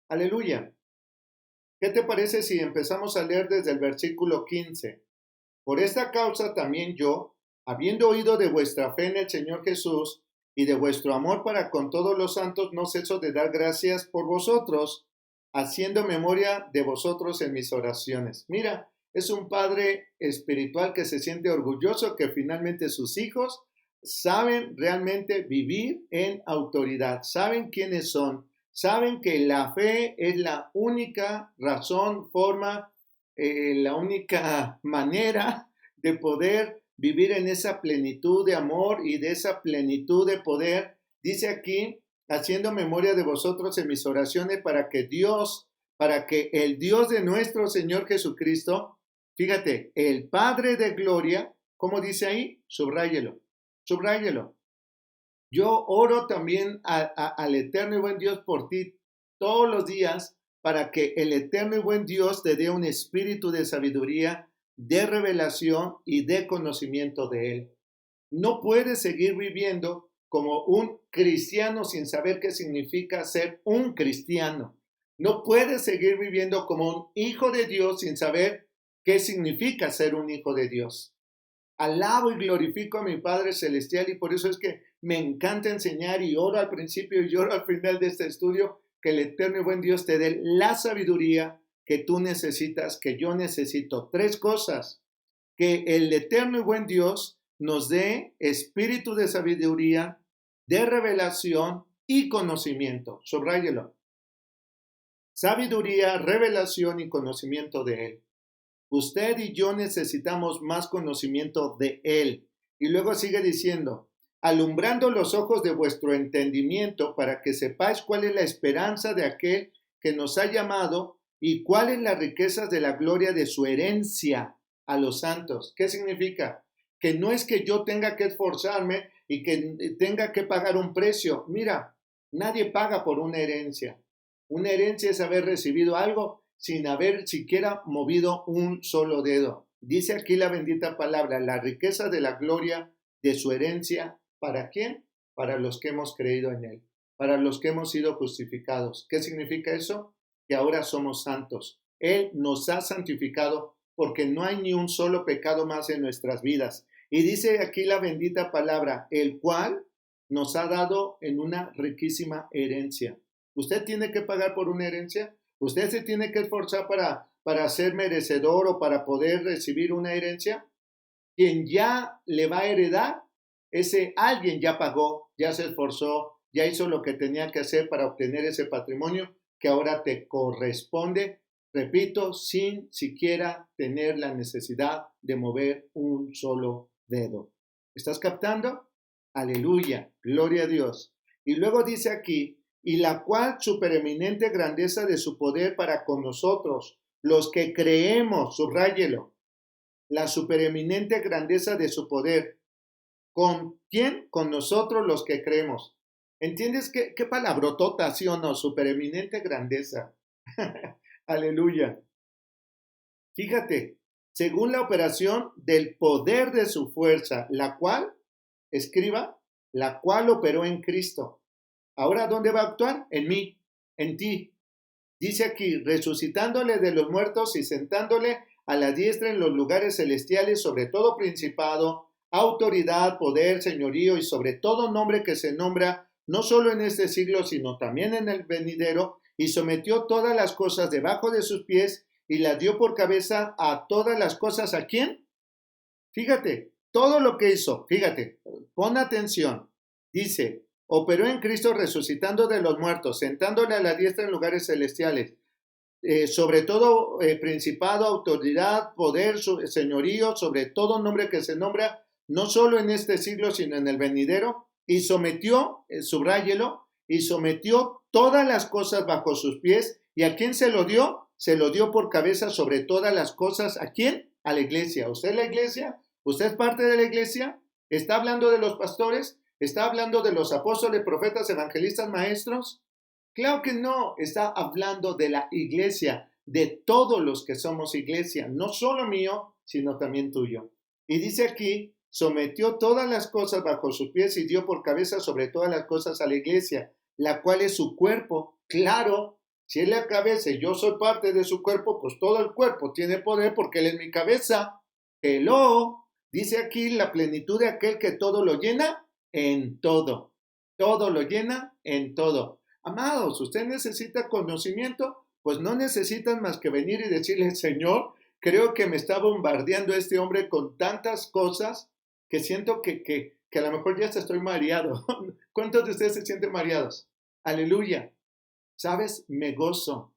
Aleluya. ¿Qué te parece si empezamos a leer desde el versículo 15? Por esta causa también yo, habiendo oído de vuestra fe en el Señor Jesús y de vuestro amor para con todos los santos, no ceso de dar gracias por vosotros, haciendo memoria de vosotros en mis oraciones. Mira, es un padre espiritual que se siente orgulloso que finalmente sus hijos saben realmente vivir en autoridad, saben quiénes son, saben que la fe es la única razón, forma, la única manera de poder vivir en esa plenitud de amor y de esa plenitud de poder. Dice aquí, haciendo memoria de vosotros en mis oraciones para que el Dios de nuestro Señor Jesucristo, fíjate, el Padre de gloria, ¿cómo dice ahí? Subráyelo, subráyelo. Yo oro también al eterno y buen Dios por ti todos los días para que el eterno y buen Dios te dé un espíritu de sabiduría, de revelación y de conocimiento de Él. No puedes seguir viviendo como un cristiano sin saber qué significa ser un cristiano. No puedes seguir viviendo como un hijo de Dios sin saber qué significa ser un hijo de Dios. Alabo y glorifico a mi Padre Celestial y por eso es que me encanta enseñar y oro al principio y oro al final de este estudio que el eterno y buen Dios te dé la sabiduría que tú necesitas, que yo necesito. Tres cosas: que el eterno y buen Dios nos dé espíritu de sabiduría, de revelación y conocimiento. Subráyelo. Sabiduría, revelación y conocimiento de Él. Usted y yo necesitamos más conocimiento de Él. Y luego sigue diciendo, alumbrando los ojos de vuestro entendimiento para que sepáis cuál es la esperanza de aquel que nos ha llamado y cuáles las riquezas de la gloria de su herencia a los santos. ¿Qué significa? Que no es que yo tenga que esforzarme y que tenga que pagar un precio. Mira, nadie paga por una herencia. Una herencia es haber recibido algo sin haber siquiera movido un solo dedo. Dice aquí la bendita palabra, la riqueza de la gloria de su herencia. ¿Para quién? Para los que hemos creído en Él, para los que hemos sido justificados. ¿Qué significa eso? Que ahora somos santos. Él nos ha santificado porque no hay ni un solo pecado más en nuestras vidas. Y dice aquí la bendita palabra, el cual nos ha dado en una riquísima herencia. ¿Usted tiene que pagar por una herencia? ¿Usted se tiene que esforzar para ser merecedor o para poder recibir una herencia? Quien ya le va a heredar, ese alguien ya pagó, ya se esforzó, ya hizo lo que tenía que hacer para obtener ese patrimonio que ahora te corresponde, repito, sin siquiera tener la necesidad de mover un solo dedo. ¿Estás captando? Aleluya, gloria a Dios. Y luego dice aquí, y la cual supereminente grandeza de su poder para con nosotros, los que creemos, subráyelo, la supereminente grandeza de su poder. ¿Con quién? Con nosotros los que creemos. ¿Entiendes qué palabrotota, sí o no? Supereminente grandeza. Aleluya. Fíjate, según la operación del poder de su fuerza, la cual, escriba, la cual operó en Cristo. Ahora, ¿dónde va a actuar? En mí, en ti. Dice aquí, resucitándole de los muertos y sentándole a la diestra en los lugares celestiales sobre todo principado, autoridad, poder, señorío y sobre todo nombre que se nombra, no solo en este siglo, sino también en el venidero, y sometió todas las cosas debajo de sus pies y las dio por cabeza a todas las cosas. ¿A quién? Fíjate, todo lo que hizo, fíjate, pon atención. Dice, operó en Cristo resucitando de los muertos, sentándole a la diestra en lugares celestiales, sobre todo principado, autoridad, poder, señorío, sobre todo nombre que se nombra, no solo en este siglo, sino en el venidero, y sometió, subráyelo, y sometió todas las cosas bajo sus pies. ¿Y a quién se lo dio? Se lo dio por cabeza sobre todas las cosas. ¿A quién? A la iglesia. ¿Usted es la iglesia? ¿Usted es parte de la iglesia? ¿Está hablando de los pastores? ¿Está hablando de los apóstoles, profetas, evangelistas, maestros? Claro que no, está hablando de la iglesia, de todos los que somos iglesia, no solo mío, sino también tuyo. Y dice aquí, sometió todas las cosas bajo sus pies y dio por cabeza sobre todas las cosas a la iglesia, la cual es su cuerpo. Claro, si él es la cabeza y yo soy parte de su cuerpo, pues todo el cuerpo tiene poder porque él es mi cabeza. Hello, dice aquí la plenitud de aquel que todo lo llena en todo. Todo lo llena en todo. Amados, usted necesita conocimiento, pues no necesitan más que venir y decirle, Señor, creo que me está bombardeando este hombre con tantas cosas que siento que a lo mejor ya hasta estoy mareado. ¿Cuántos de ustedes se sienten mareados? Aleluya. ¿Sabes? Me gozo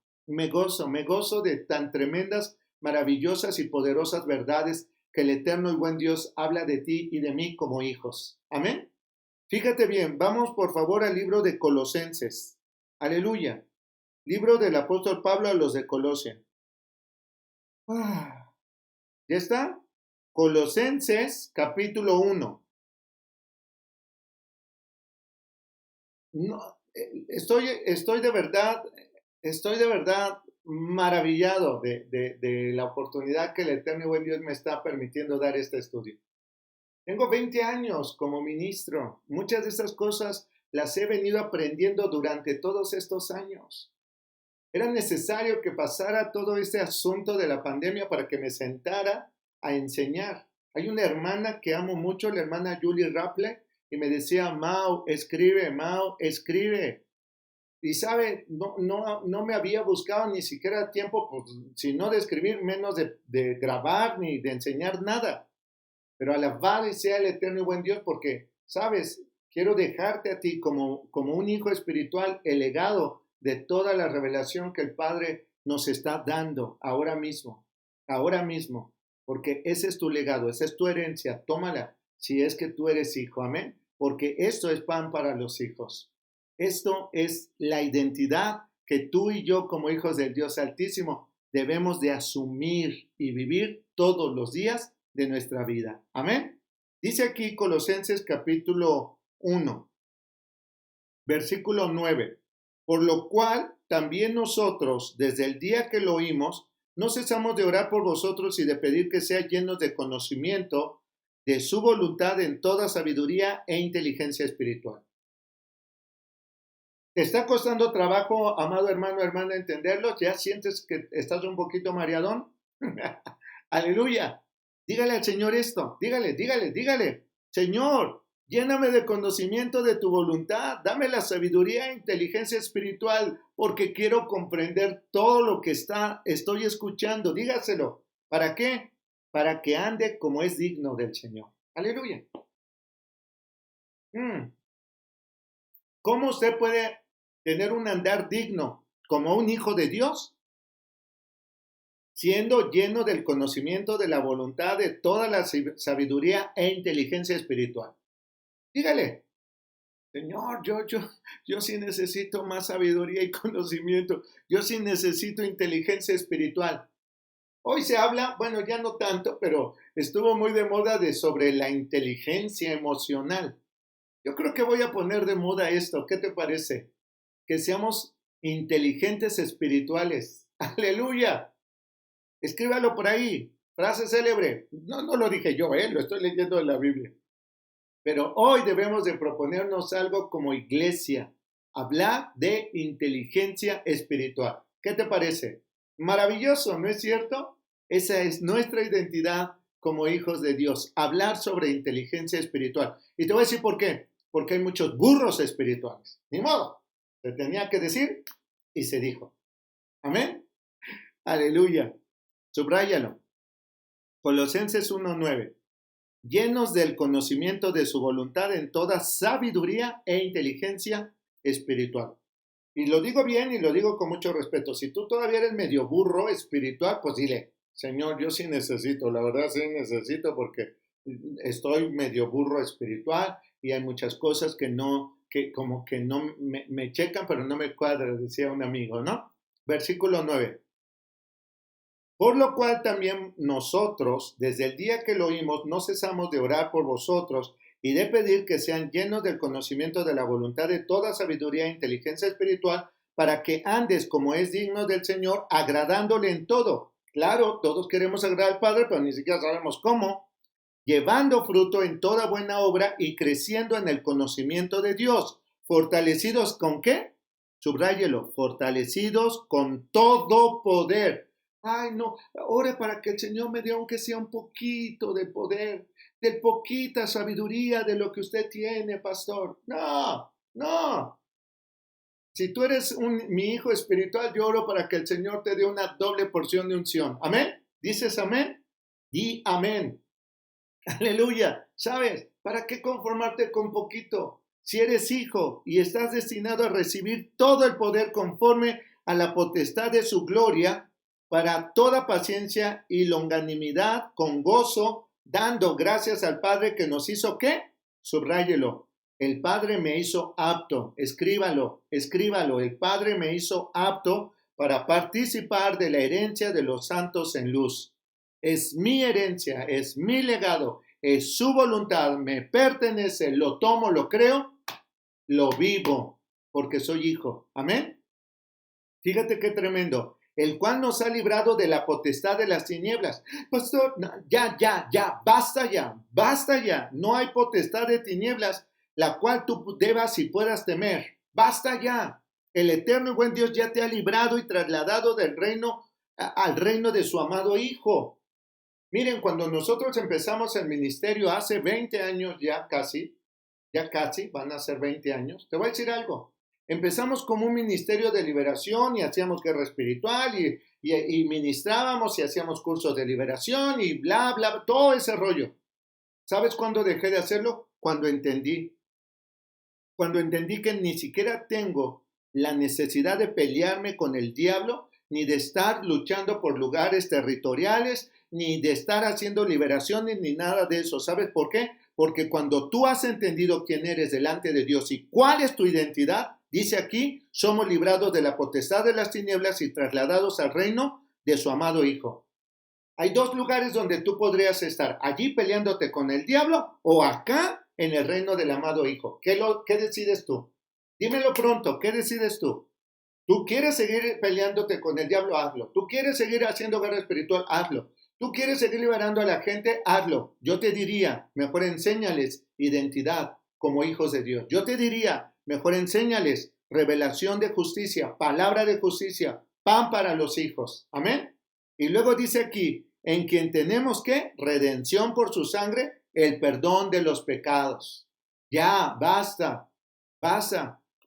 de tan tremendas, maravillosas y poderosas verdades que el eterno y buen Dios habla de ti y de mí como hijos. Amén. Fíjate bien, vamos por favor al libro de Colosenses. Aleluya. Libro del apóstol Pablo a los de Colosia. ¿Ya está? Colosenses capítulo 1. No, estoy de verdad maravillado de la oportunidad que el eterno y buen Dios me está permitiendo dar este estudio. Tengo 20 años como ministro. Muchas de estas cosas las he venido aprendiendo durante todos estos años. Era necesario que pasara todo este asunto de la pandemia para que me sentara a enseñar. Hay una hermana que amo mucho, la hermana Julie Rapple, y me decía, Mau, escribe, Mau, escribe. Y sabe, no me había buscado ni siquiera tiempo, pues, sino de escribir, menos de grabar ni de enseñar nada. Pero alabado sea el eterno y buen Dios, porque, sabes, quiero dejarte a ti como un hijo espiritual el legado de toda la revelación que el Padre nos está dando ahora mismo, porque ese es tu legado, esa es tu herencia, tómala si es que tú eres hijo, amén, porque esto es pan para los hijos. Esto es la identidad que tú y yo como hijos del Dios Altísimo debemos de asumir y vivir todos los días de nuestra vida. Amén. Dice aquí Colosenses capítulo 1, versículo 9. Por lo cual también nosotros, desde el día que lo oímos, no cesamos de orar por vosotros y de pedir que sean llenos de conocimiento de su voluntad en toda sabiduría e inteligencia espiritual. ¿Te está costando trabajo, amado hermano, hermana, entenderlo? ¿Ya sientes que estás un poquito mareadón? Aleluya. Dígale al Señor esto. Dígale. Señor, lléname de conocimiento de tu voluntad. Dame la sabiduría e inteligencia espiritual porque quiero comprender todo lo que estoy escuchando. Dígaselo. ¿Para qué? Para que ande como es digno del Señor. Aleluya. ¿Cómo usted puede tener un andar digno como un hijo de Dios? Siendo lleno del conocimiento de la voluntad de toda la sabiduría e inteligencia espiritual. Dígale, Señor, yo sí necesito más sabiduría y conocimiento. Yo sí necesito inteligencia espiritual. Hoy se habla, bueno, ya no tanto, pero estuvo muy de moda sobre la inteligencia emocional. Yo creo que voy a poner de moda esto. ¿Qué te parece? Que seamos inteligentes espirituales. Aleluya. Escríbalo por ahí. Frase célebre. No lo dije yo, lo estoy leyendo en la Biblia. Pero hoy debemos de proponernos algo como iglesia. Hablar de inteligencia espiritual. ¿Qué te parece? Maravilloso, ¿no es cierto? Esa es nuestra identidad como hijos de Dios. Hablar sobre inteligencia espiritual. Y te voy a decir por qué. Porque hay muchos burros espirituales. Ni modo. Se tenía que decir y se dijo. Amén. Aleluya. Subráyalo. Colosenses 1:9. Llenos del conocimiento de su voluntad en toda sabiduría e inteligencia espiritual. Y lo digo bien y lo digo con mucho respeto. Si tú todavía eres medio burro espiritual, pues dile, Señor, yo sí necesito, la verdad sí necesito porque estoy medio burro espiritual y hay muchas cosas que como que no me checan, pero no me cuadran, decía un amigo, ¿no? Versículo 9. Por lo cual también nosotros, desde el día que lo oímos, no cesamos de orar por vosotros y de pedir que sean llenos del conocimiento de la voluntad de toda sabiduría e inteligencia espiritual, para que andes como es digno del Señor, agradándole en todo. Claro, todos queremos agradar al Padre, pero ni siquiera sabemos cómo. Llevando fruto en toda buena obra y creciendo en el conocimiento de Dios. ¿Fortalecidos con qué? Subráyelo, fortalecidos con todo poder. Ay, no, ore para que el Señor me dé aunque sea un poquito de poder, de poquita sabiduría de lo que usted tiene, pastor. No. Si tú eres mi hijo espiritual, yo oro para que el Señor te dé una doble porción de unción. ¿Amén? ¿Dices amén? Di amén. Aleluya. ¿Sabes? ¿Para qué conformarte con poquito? Si eres hijo y estás destinado a recibir todo el poder conforme a la potestad de su gloria, para toda paciencia y longanimidad con gozo, dando gracias al Padre que nos hizo ¿qué? Subráyelo. El Padre me hizo apto. Escríbalo. El Padre me hizo apto para participar de la herencia de los santos en luz. Es mi herencia, es mi legado, es su voluntad, me pertenece, lo tomo, lo creo, lo vivo, porque soy hijo. Amén. Fíjate qué tremendo. el cual nos ha librado de la potestad de las tinieblas. Pastor, no, basta ya. No hay potestad de tinieblas, la cual tú debas y puedas temer. Basta ya. El eterno y buen Dios ya te ha librado y trasladado del reino al reino de su amado Hijo. Miren, cuando nosotros empezamos el ministerio hace 20 años ya casi, van a ser 20 años, te voy a decir algo. Empezamos como un ministerio de liberación y hacíamos guerra espiritual y ministrábamos y hacíamos cursos de liberación y bla, bla, todo ese rollo. ¿Sabes cuándo dejé de hacerlo? Cuando entendí que ni siquiera tengo la necesidad de pelearme con el diablo, ni de estar luchando por lugares territoriales, ni de estar haciendo liberaciones, ni nada de eso. ¿Sabes por qué? Porque cuando tú has entendido quién eres delante de Dios y cuál es tu identidad, dice aquí, somos librados de la potestad de las tinieblas y trasladados al reino de su amado Hijo. Hay dos lugares donde tú podrías estar, allí peleándote con el diablo o acá en el reino del amado Hijo. ¿Qué decides tú? Dímelo pronto, ¿qué decides tú? ¿Tú quieres seguir peleándote con el diablo? Hazlo. ¿Tú quieres seguir haciendo guerra espiritual? Hazlo. ¿Tú quieres seguir liberando a la gente? Hazlo. Yo te diría, mejor enséñales identidad como hijos de Dios. Yo te diría, mejor enséñales revelación de justicia, palabra de justicia, pan para los hijos. Amén. Y luego dice aquí, en quien tenemos ¿qué? Redención por su sangre, el perdón de los pecados. Ya, basta.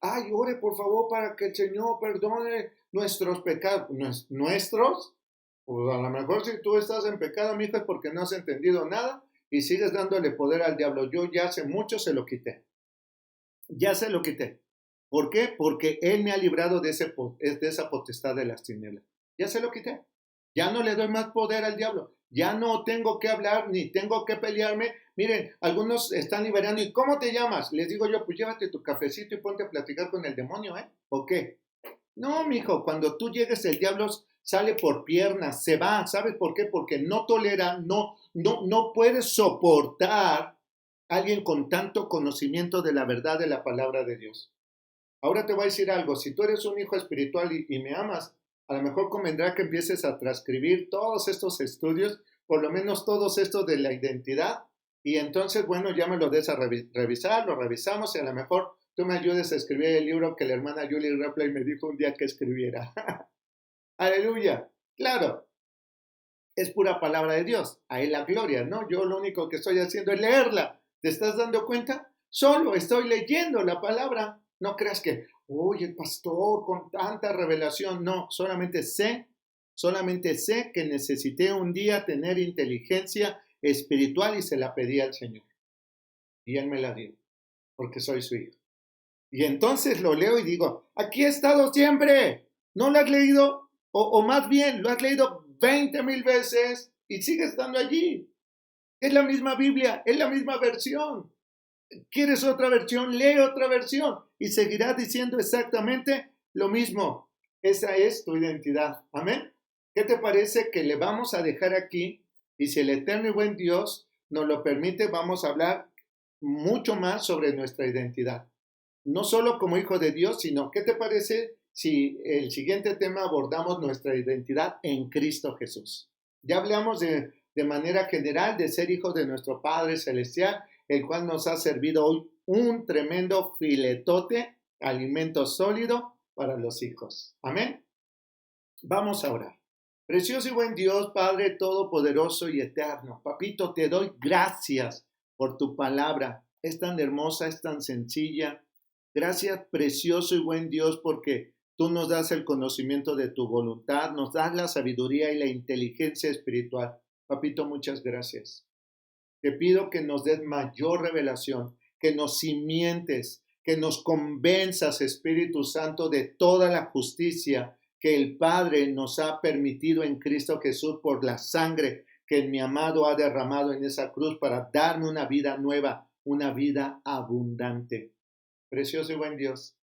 Ay, ore por favor para que el Señor perdone nuestros pecados. ¿Nuestros? Pues a lo mejor si tú estás en pecado, mi hijo, es porque no has entendido nada y sigues dándole poder al diablo. Yo ya hace mucho se lo quité. Ya se lo quité. ¿Por qué? Porque Él me ha librado de esa potestad de las tinieblas. Ya se lo quité. Ya no le doy más poder al diablo. Ya no tengo que hablar ni tengo que pelearme. Miren, algunos están liberando. ¿Y cómo te llamas? Les digo yo, pues llévate tu cafecito y ponte a platicar con el demonio, ¿eh? ¿O qué? No, mijo, cuando tú llegues el diablo sale por piernas, se va. ¿Sabes por qué? Porque no tolera, no puede soportar a alguien con tanto conocimiento de la verdad de la palabra de Dios. Ahora te voy a decir algo. Si tú eres un hijo espiritual y me amas, a lo mejor convendrá que empieces a transcribir todos estos estudios, por lo menos todos estos de la identidad, y entonces, bueno, ya me lo des a revisar, lo revisamos y a lo mejor tú me ayudes a escribir el libro que la hermana Julie Rapley me dijo un día que escribiera. Aleluya. Claro, es pura palabra de Dios. A Él la gloria, ¿no? Yo lo único que estoy haciendo es leerla. ¿Te estás dando cuenta? Solo estoy leyendo la palabra. No creas que, oye, el pastor con tanta revelación. No, solamente sé que necesité un día tener inteligencia espiritual y se la pedí al Señor. Y Él me la dio, porque soy su hijo. Y entonces lo leo y digo, aquí he estado siempre. ¿No lo has leído? O más bien, lo has leído 20,000 veces y sigue estando allí. Es la misma Biblia, es la misma versión. ¿Quieres otra versión? Lee otra versión y seguirá diciendo exactamente lo mismo. Esa es tu identidad. Amén. ¿Qué te parece que le vamos a dejar aquí? Y si el eterno y buen Dios nos lo permite, vamos a hablar mucho más sobre nuestra identidad. No solo como hijo de Dios, sino ¿qué te parece si el siguiente tema abordamos nuestra identidad en Cristo Jesús? Ya hablamos de manera general de ser hijos de nuestro Padre Celestial, el cual nos ha servido hoy un tremendo filetote, alimento sólido para los hijos. Amén. Vamos a orar. Precioso y buen Dios, Padre Todopoderoso y Eterno, Papito, te doy gracias por tu palabra. Es tan hermosa, es tan sencilla. Gracias, precioso y buen Dios, porque tú nos das el conocimiento de tu voluntad, nos das la sabiduría y la inteligencia espiritual. Papito, muchas gracias. Te pido que nos des mayor revelación, que nos simientes, que nos convenzas, Espíritu Santo, de toda la justicia que el Padre nos ha permitido en Cristo Jesús por la sangre que mi amado ha derramado en esa cruz para darme una vida nueva, una vida abundante. Precioso y buen Dios,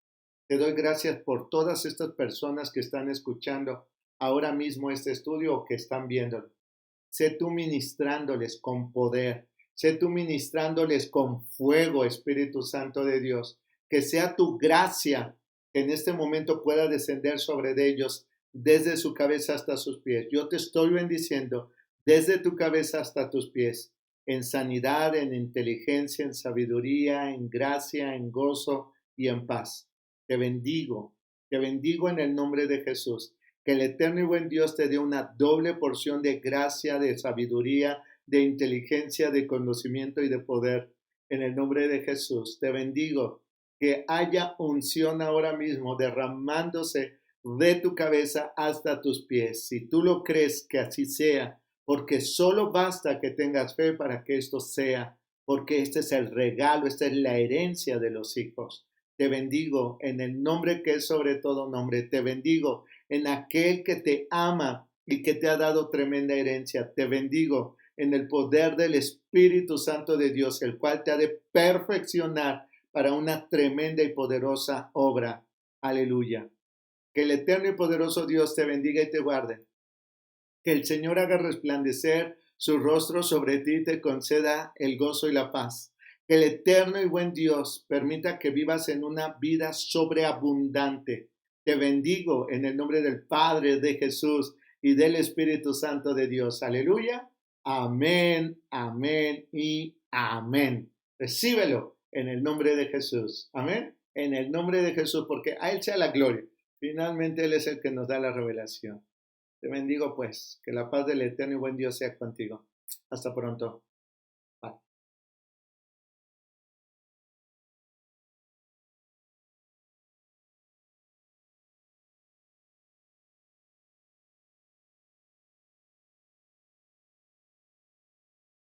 te doy gracias por todas estas personas que están escuchando ahora mismo este estudio o que están viéndolo. Sé tú ministrándoles con poder, sé tú ministrándoles con fuego, Espíritu Santo de Dios. Que sea tu gracia que en este momento pueda descender sobre ellos desde su cabeza hasta sus pies. Yo te estoy bendiciendo desde tu cabeza hasta tus pies, en sanidad, en inteligencia, en sabiduría, en gracia, en gozo y en paz. Te bendigo en el nombre de Jesús. Que el eterno y buen Dios te dé una doble porción de gracia, de sabiduría, de inteligencia, de conocimiento y de poder. En el nombre de Jesús, te bendigo. Que haya unción ahora mismo derramándose de tu cabeza hasta tus pies. Si tú lo crees, que así sea, porque solo basta que tengas fe para que esto sea, porque este es el regalo, esta es la herencia de los hijos. Te bendigo en el nombre que es sobre todo nombre. Te bendigo en aquel que te ama y que te ha dado tremenda herencia. Te bendigo en el poder del Espíritu Santo de Dios, el cual te ha de perfeccionar para una tremenda y poderosa obra. Aleluya. Que el eterno y poderoso Dios te bendiga y te guarde. Que el Señor haga resplandecer su rostro sobre ti y te conceda el gozo y la paz. Que el eterno y buen Dios permita que vivas en una vida sobreabundante. Te bendigo en el nombre del Padre, de Jesús y del Espíritu Santo de Dios. Aleluya. Amén, amén y amén. Recíbelo en el nombre de Jesús. Amén. En el nombre de Jesús, porque a Él sea la gloria. Finalmente Él es el que nos da la revelación. Te bendigo pues, que la paz del eterno y buen Dios sea contigo. Hasta pronto.